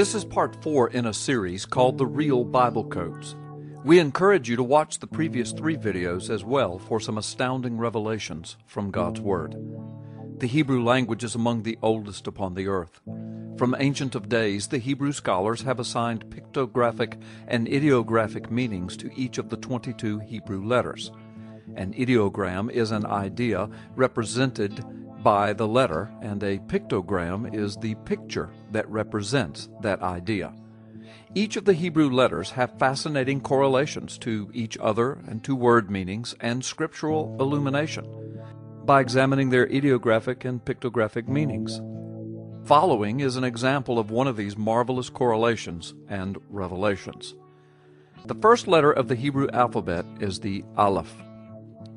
This is part 4 in a series called The Real Bible Codes. We encourage you to watch the previous 3 videos as well for some astounding revelations from God's Word. The Hebrew language is among the oldest upon the earth. From ancient of days, the Hebrew scholars have assigned pictographic and ideographic meanings to each of the 22 Hebrew letters. An ideogram is an idea represented by the letter, and a pictogram is the picture that represents that idea. Each of the Hebrew letters have fascinating correlations to each other and to word meanings and scriptural illumination by examining their ideographic and pictographic meanings. Following is an example of one of these marvelous correlations and revelations. The first letter of the Hebrew alphabet is the Aleph.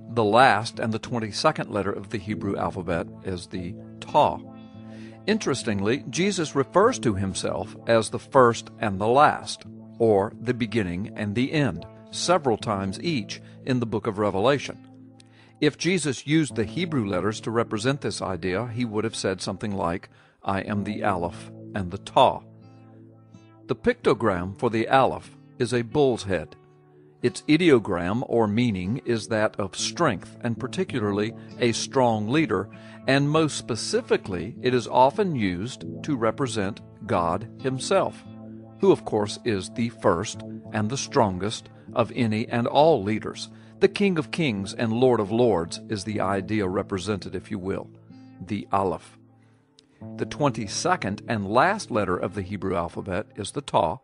The last and the 22nd letter of the Hebrew alphabet is the Taw. Interestingly, Jesus refers to himself as the first and the last, or the beginning and the end, several times each in the book of Revelation. If Jesus used the Hebrew letters to represent this idea, he would have said something like, "I am the Aleph and the Taw." The pictogram for the Aleph is a bull's head. Its ideogram or meaning is that of strength, and particularly a strong leader, and most specifically it is often used to represent God himself, who of course is the first and the strongest of any and all leaders. The King of Kings and Lord of Lords is the idea represented, if you will, the Aleph. The 22nd and last letter of the Hebrew alphabet is the Taw.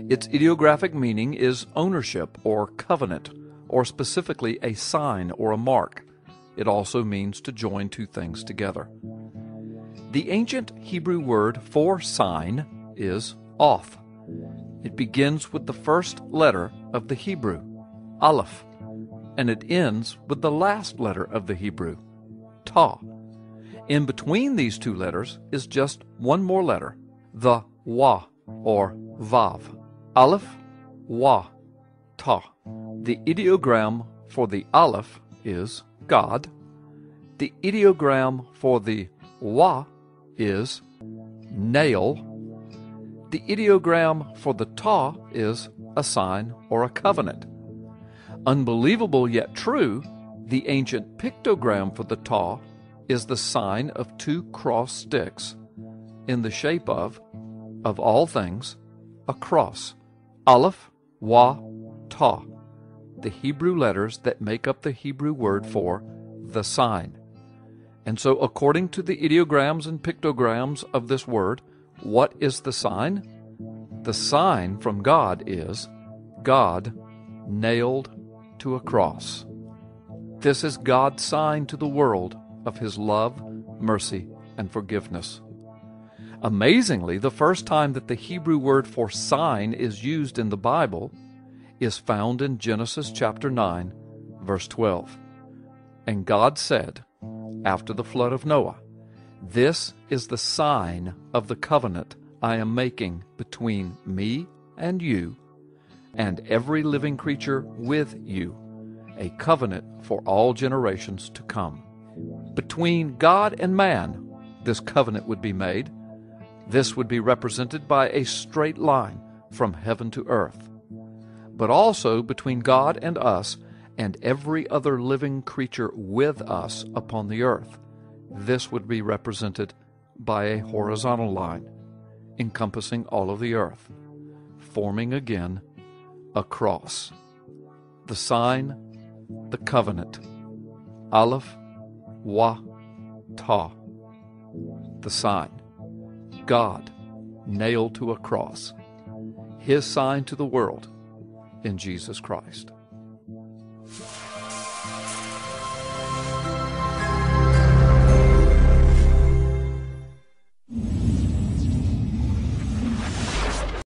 Its ideographic meaning is ownership or covenant, or specifically a sign or a mark. It also means to join two things together. The ancient Hebrew word for sign is Oth. It begins with the first letter of the Hebrew, Aleph, and it ends with the last letter of the Hebrew, Taw. In between these two letters is just one more letter, the Wa, or Vav. Aleph, Wa, Ta. The ideogram for the Aleph is God. The ideogram for the Wa is nail. The ideogram for the Ta is a sign or a covenant. Unbelievable yet true, the ancient pictogram for the Ta is the sign of 2 cross sticks in the shape of all things, a cross. Aleph, Wa, Ta, the Hebrew letters that make up the Hebrew word for the sign. And so according to the ideograms and pictograms of this word, what is the sign? The sign from God is God nailed to a cross. This is God's sign to the world of his love, mercy, and forgiveness. Amazingly, the first time that the Hebrew word for sign is used in the Bible is found in Genesis chapter 9, verse 12. And God said, after the flood of Noah, "This is the sign of the covenant I am making between me and you, and every living creature with you, a covenant for all generations to come." Between God and man, this covenant would be made. This would be represented by a straight line from heaven to earth. But also between God and us and every other living creature with us upon the earth. This would be represented by a horizontal line encompassing all of the earth, forming again a cross. The sign, the covenant, Aleph, Wa, Ta, the sign, God nailed to a cross, his sign to the world in Jesus Christ.